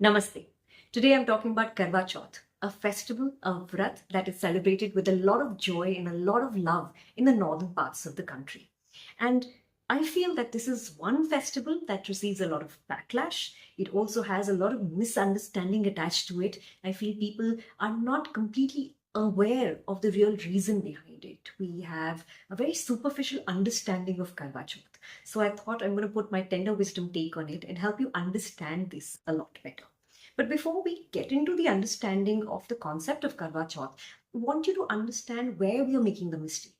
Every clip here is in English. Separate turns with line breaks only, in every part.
Namaste. Today I'm talking about Karva Chauth, a festival, a vrat that is celebrated with a lot of joy and a lot of love in the northern parts of the country. And I feel that this is one festival that receives a lot of backlash. It also has a lot of misunderstanding attached to it. I feel people are not completely aware of the real reason behind it. We have a very superficial understanding of Karva Chauth. So I thought I'm going to put my tender wisdom take on it and help you understand this a lot better. But before we get into the understanding of the concept of Karva Chauth, I want you to understand where we are making the mistake.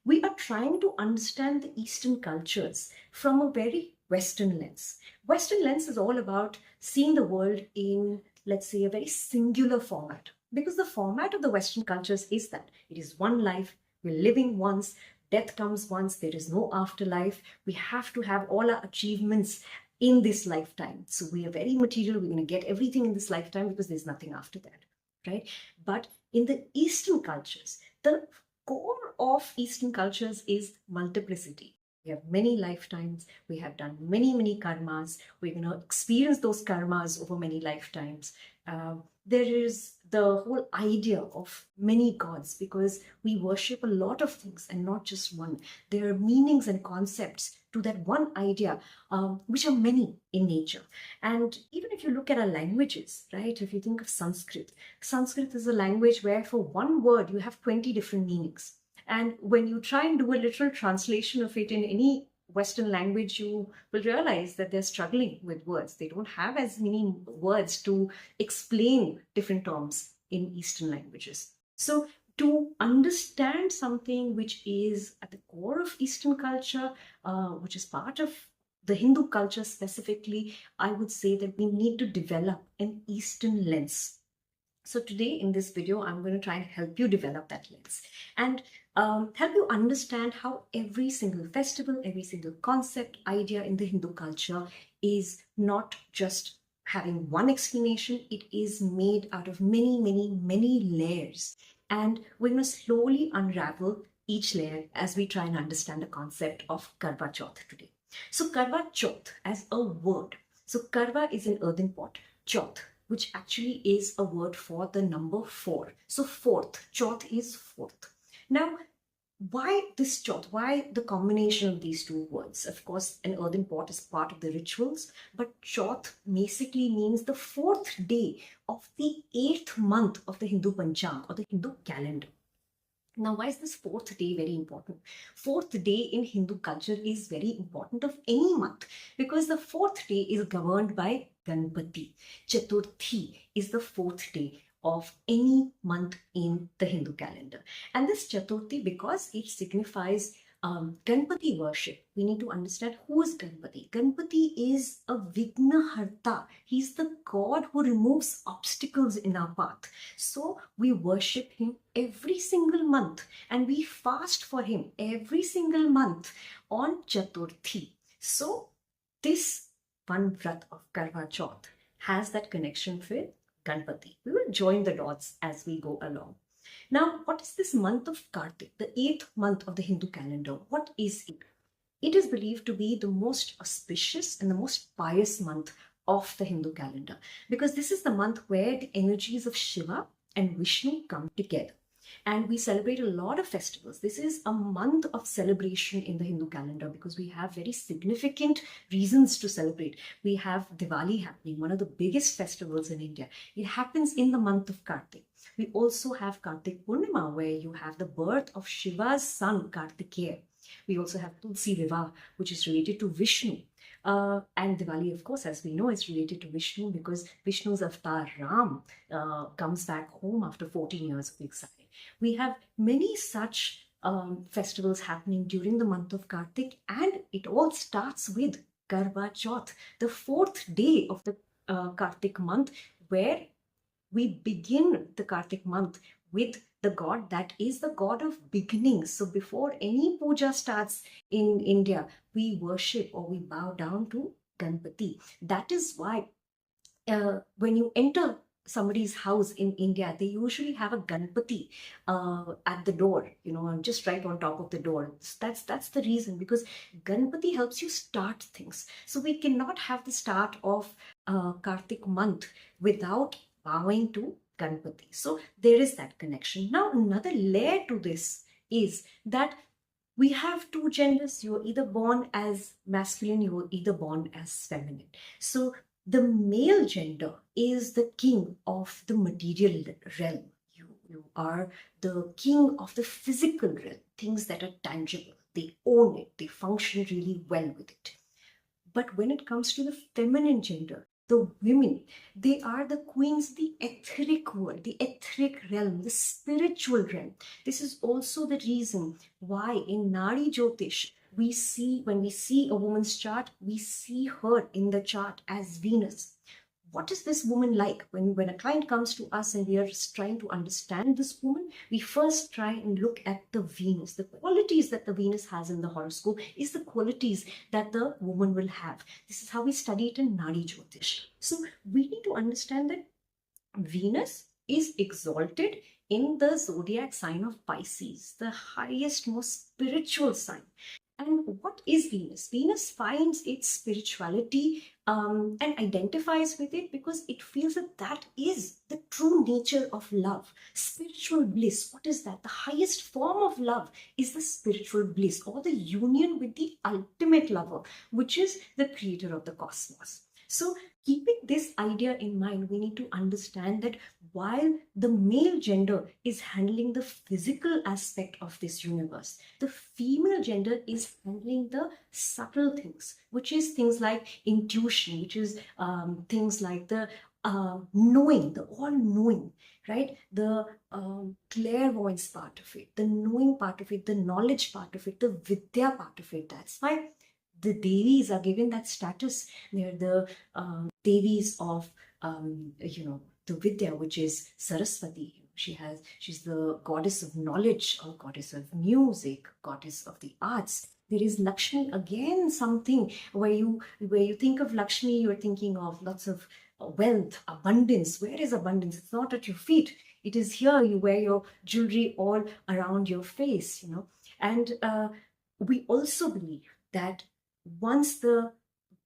We are trying to understand the Eastern cultures from a very Western lens. Western lens is all about seeing the world in, let's say, a very singular format. Because the format of the Western cultures is that it is one life, we're living once, death comes once, there is no afterlife. We have to have all our achievements in this lifetime. So we are very material, we're going to get everything in this lifetime because there's nothing after that, right? But in the Eastern cultures, the core of Eastern cultures is multiplicity. We have many lifetimes, we have done many karmas, we're going to experience those karmas over many lifetimes. There is the whole idea of many gods because we worship a lot of things and not just one. There are meanings and concepts to that one idea, which are many in nature. And even if you look at our languages, right, if you think of Sanskrit, Sanskrit is a language where for one word you have 20 different meanings. And when you try and do a literal translation of it in any Western language, you will realize that they're struggling with words. They don't have as many words to explain different terms in Eastern languages. So to understand something which is at the core of Eastern culture, which is part of the Hindu culture specifically, I would say that we need to develop an Eastern lens. So today in this video, I'm going to try and help you develop that lens and help you understand how every single festival, every single concept, idea in the Hindu culture is not just having one explanation. It is made out of many layers. And we're going to slowly unravel each layer as we try and understand the concept of Karva Chauth today. So Karva Chauth as a word. So Karva is an earthen pot. Chauth, which actually is a word for the number 4. So fourth, Chauth is fourth. Now, why this Chauth? Why the combination of these two words? Of course, an earthen pot is part of the rituals, but Chauth basically means the 4th day of the 8th month of the Hindu Panchang or the Hindu calendar. Now, why is this 4th day very important? 4th day in Hindu culture is very important of any month because the 4th day is governed by Ganpati. Chaturthi is the 4th day of any month in the Hindu calendar. And this Chaturthi, because it signifies Ganpati worship, we need to understand who is Ganpati. Ganpati is a Vignaharta. He's the god who removes obstacles in our path. So we worship him every single month and we fast for him every single month on Chaturthi. So this one vrat of Karva Chauth has that connection with Ganpati. We will join the dots as we go along. Now, what is this month of Kartik, the 8th month of the Hindu calendar? What is it? It is believed to be the most auspicious and the most pious month of the Hindu calendar because this is the month where the energies of Shiva and Vishnu come together. And we celebrate a lot of festivals. This is a month of celebration in the Hindu calendar because we have very significant reasons to celebrate. We have Diwali happening, one of the biggest festivals in India. It happens in the month of Kartik. We also have Kartik Purnima, where you have the birth of Shiva's son, Kartikeya. We also have Tulsi Vivah, which is related to Vishnu. And Diwali, of course, as we know, is related to Vishnu because Vishnu's avatar Ram comes back home after 14 years of exile. We have many such festivals happening during the month of Kartik, and it all starts with Karva Chauth, the 4th day of the Kartik month, where we begin the Kartik month with the god that is the god of beginnings. So before any puja starts in India, we worship or we bow down to Ganpati. That is why when you enter somebody's house in India, they usually have a Ganpati at the door, just right on top of the door. That's the reason, because Ganpati helps you start things. So we cannot have the start of Kartik month without bowing to Ganpati. So there is that connection. Now, another layer to this is that we have two genders. You're either born as masculine, you're either born as feminine. So the male gender is the king of the material realm. You are the king of the physical realm, things that are tangible. They own it, they function really well with it. But when it comes to the feminine gender, the women, they are the queens, the etheric world, the etheric realm, the spiritual realm. This is also the reason why in Nari Jyotish, when we see a woman's chart, we see her in the chart as Venus. What is this woman like? When a client comes to us and we are trying to understand this woman, we first try and look at the Venus. The qualities that the Venus has in the horoscope is the qualities that the woman will have. This is how we study it in Nadi Jyotish. So we need to understand that Venus is exalted in the zodiac sign of Pisces, the highest, most spiritual sign. And what is Venus? Venus finds its spirituality and identifies with it because it feels that that is the true nature of love. Spiritual bliss. What is that? The highest form of love is the spiritual bliss, or the union with the ultimate lover, which is the creator of the cosmos. So keeping this idea in mind, we need to understand that while the male gender is handling the physical aspect of this universe, the female gender is handling the subtle things, which is things like intuition, which is things like the knowing, the all-knowing, right? The clairvoyance part of it, the knowing part of it, the knowledge part of it, the vidya part of it. That's why the Devis are given that status. They're the Devis of, the Vidya, which is Saraswati. She's the goddess of knowledge, or goddess of music, goddess of the arts. There is Lakshmi, again something where you think of Lakshmi, you're thinking of lots of wealth, abundance. Where is abundance? It's not at your feet. It is here. You wear your jewelry all around your face, And we also believe that once the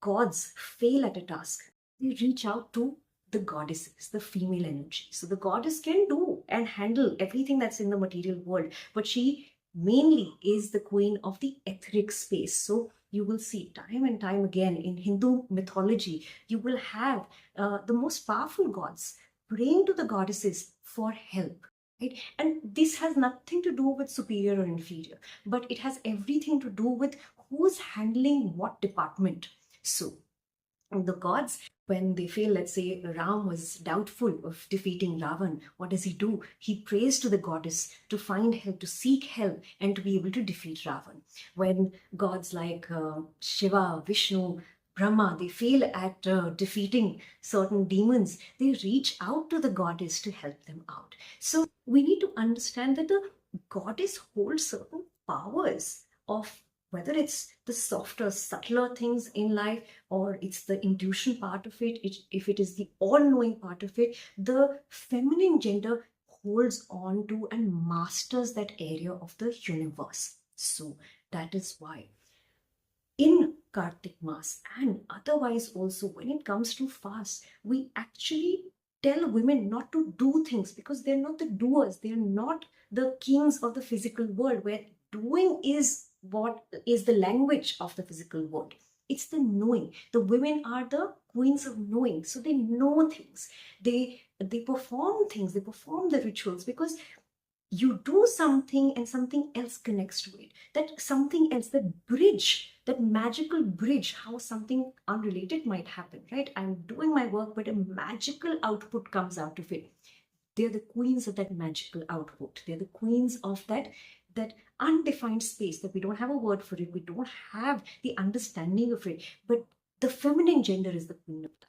gods fail at a task, they reach out to the goddesses, the female energy. So the goddess can do and handle everything that's in the material world, but she mainly is the queen of the etheric space. So you will see time and time again in Hindu mythology, you will have the most powerful gods praying to the goddesses for help. Right? And this has nothing to do with superior or inferior, but it has everything to do with who's handling what department. So the gods, when they feel, let's say Ram was doubtful of defeating Ravan, what does he do? He prays to the goddess to find help, to seek help, and to be able to defeat Ravan. When gods like Shiva, Vishnu, Brahma, they fail at defeating certain demons, they reach out to the goddess to help them out. So we need to understand that the goddess holds certain powers of, whether it's the softer, subtler things in life, or it's the intuition part of it, if it is the all-knowing part of it, the feminine gender holds on to and masters that area of the universe. So that is why in Kartik Mas and otherwise also, when it comes to fast, we actually tell women not to do things because they're not the doers. They're not the kings of the physical world, where doing is what is the language of the physical world. It's the knowing. The women are the queens of knowing. So they know things. They perform things. They perform the rituals because you do something and something else connects to it. That something else, that bridge, that magical bridge, how something unrelated might happen, right? I'm doing my work, but a magical output comes out of it. They're the queens of that magical output. They're the queens of that undefined space that we don't have a word for it. We don't have the understanding of it, but the feminine gender is the queen of that.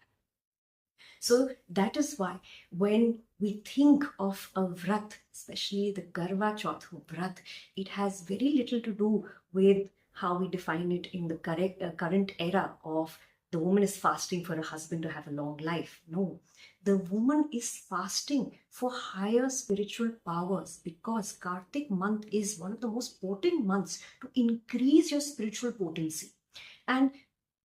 So that is why when we think of a vrat, especially the Karva Chauth vrat, it has very little to do with how we define it in the current era of the woman is fasting for a husband to have a long life. No, the woman is fasting for higher spiritual powers, because Kartik month is one of the most potent months to increase your spiritual potency. And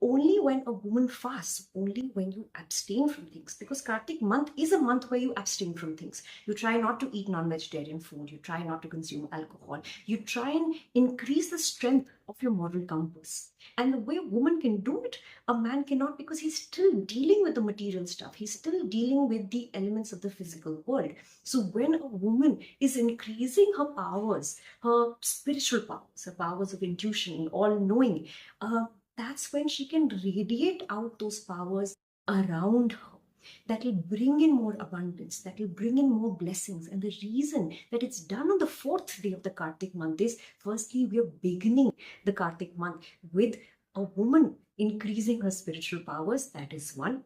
only when a woman fasts, only when you abstain from things. Because Kartik month is a month where you abstain from things. You try not to eat non-vegetarian food. You try not to consume alcohol. You try and increase the strength of your moral compass. And the way a woman can do it, a man cannot, because he's still dealing with the material stuff. He's still dealing with the elements of the physical world. So when a woman is increasing her powers, her spiritual powers, her powers of intuition, all knowing, that's when she can radiate out those powers around her. That will bring in more abundance, that will bring in more blessings. And the reason that it's done on the fourth day of the Kartik month is, firstly, we are beginning the Kartik month with a woman increasing her spiritual powers. That is one.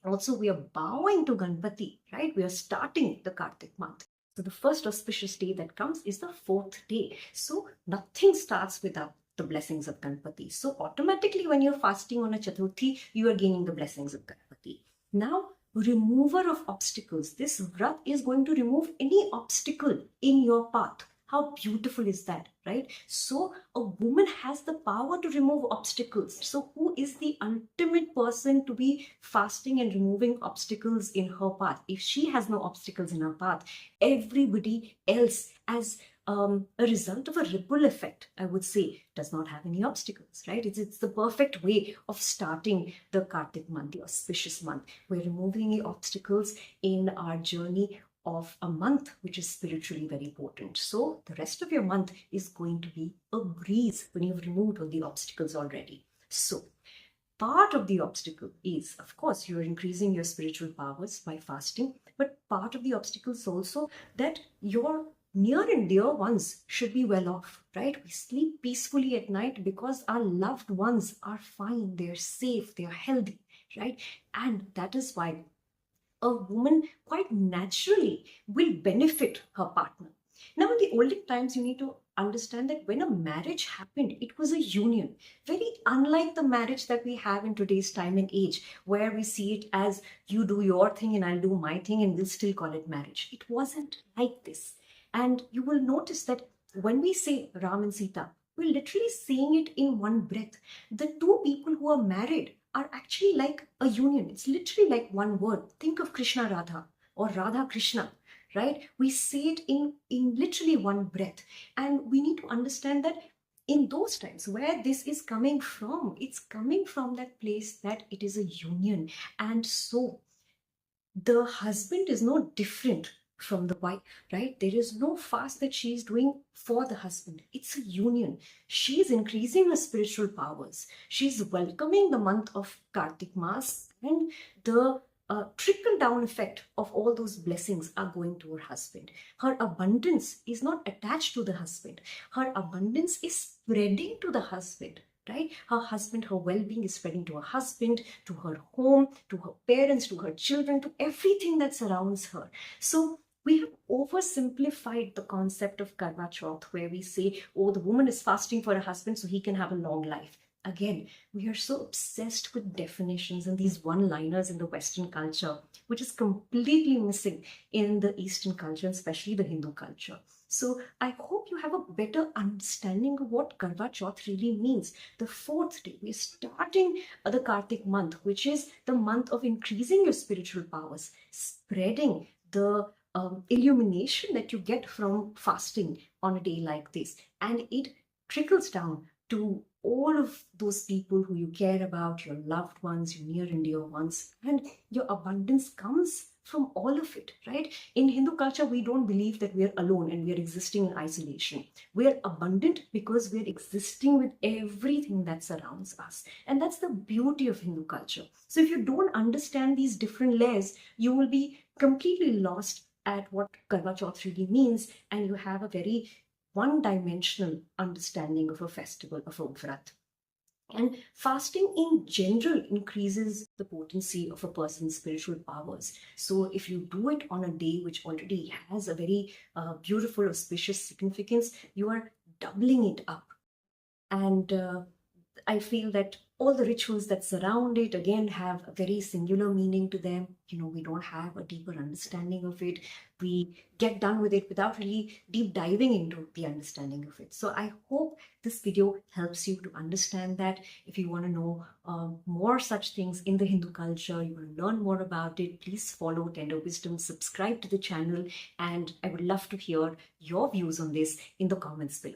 Also, we are bowing to Ganpati, right? We are starting the Kartik month. So the first auspicious day that comes is the fourth day. So nothing starts without the blessings of Ganpati. So automatically when you're fasting on a Chaturthi, you are gaining the blessings of Ganpati. Now, remover of obstacles. This vrat is going to remove any obstacle in your path. How beautiful is that, right? So a woman has the power to remove obstacles. So who is the ultimate person to be fasting and removing obstacles in her path? If she has no obstacles in her path, everybody else, as a result of a ripple effect, I would say, does not have any obstacles, right? It's the perfect way of starting the Kartik month, the auspicious month. We're removing the obstacles in our journey of a month which is spiritually very potent. So the rest of your month is going to be a breeze when you've removed all the obstacles already. So part of the obstacle is, of course, you're increasing your spiritual powers by fasting, but part of the obstacle is also that your near and dear ones should be well off, right? We sleep peacefully at night because our loved ones are fine, they're safe, they're healthy, right? And that is why a woman quite naturally will benefit her partner. Now, in the olden times, you need to understand that when a marriage happened, it was a union. Very unlike the marriage that we have in today's time and age, where we see it as you do your thing and I'll do my thing and we'll still call it marriage. It wasn't like this. And you will notice that when we say Ram and Sita, we're literally saying it in one breath. The two people who are married are actually like a union. It's literally like one word. Think of Krishna Radha or Radha Krishna, right? We say it in literally one breath. And we need to understand that in those times where this is coming from, it's coming from that place that it is a union. And so the husband is no different from the wife, right? There is no fast that she is doing for the husband. It's a union. She is increasing her spiritual powers. She's welcoming the month of Kartik Mass, and the trickle down effect of all those blessings are going to her husband. Her abundance is not attached to the husband. Her abundance is spreading to the husband. Right? Her husband, her well-being is spreading to her husband, to her home, to her parents, to her children, to everything that surrounds her. So we have oversimplified the concept of Karva Chauth, where we say, oh, the woman is fasting for her husband so he can have a long life. Again, we are so obsessed with definitions and these one-liners in the Western culture, which is completely missing in the Eastern culture, especially the Hindu culture. So I hope you have a better understanding of what Karva Chauth really means. The fourth day, we're starting the Kartik month, which is the month of increasing your spiritual powers, spreading the illumination that you get from fasting on a day like this. And it trickles down to all of those people who you care about, your loved ones, your near and dear ones, and your abundance comes from all of it, right? In Hindu culture, we don't believe that we are alone and we are existing in isolation. We are abundant because we are existing with everything that surrounds us. And that's the beauty of Hindu culture. So if you don't understand these different layers, you will be completely lost at what Karva Chauth really means, and you have a very one-dimensional understanding of a festival, of a vrat. And fasting in general increases the potency of a person's spiritual powers. So if you do it on a day which already has a very beautiful, auspicious significance, you are doubling it up. And I feel that all the rituals that surround it again have a very singular meaning to them. We don't have a deeper understanding of it. We get done with it without really deep diving into the understanding of it. So I hope this video helps you to understand that. If you want to know more such things in the Hindu culture, you want to learn more about it, please follow Tender Wisdom, subscribe to the channel, and I would love to hear your views on this in the comments below.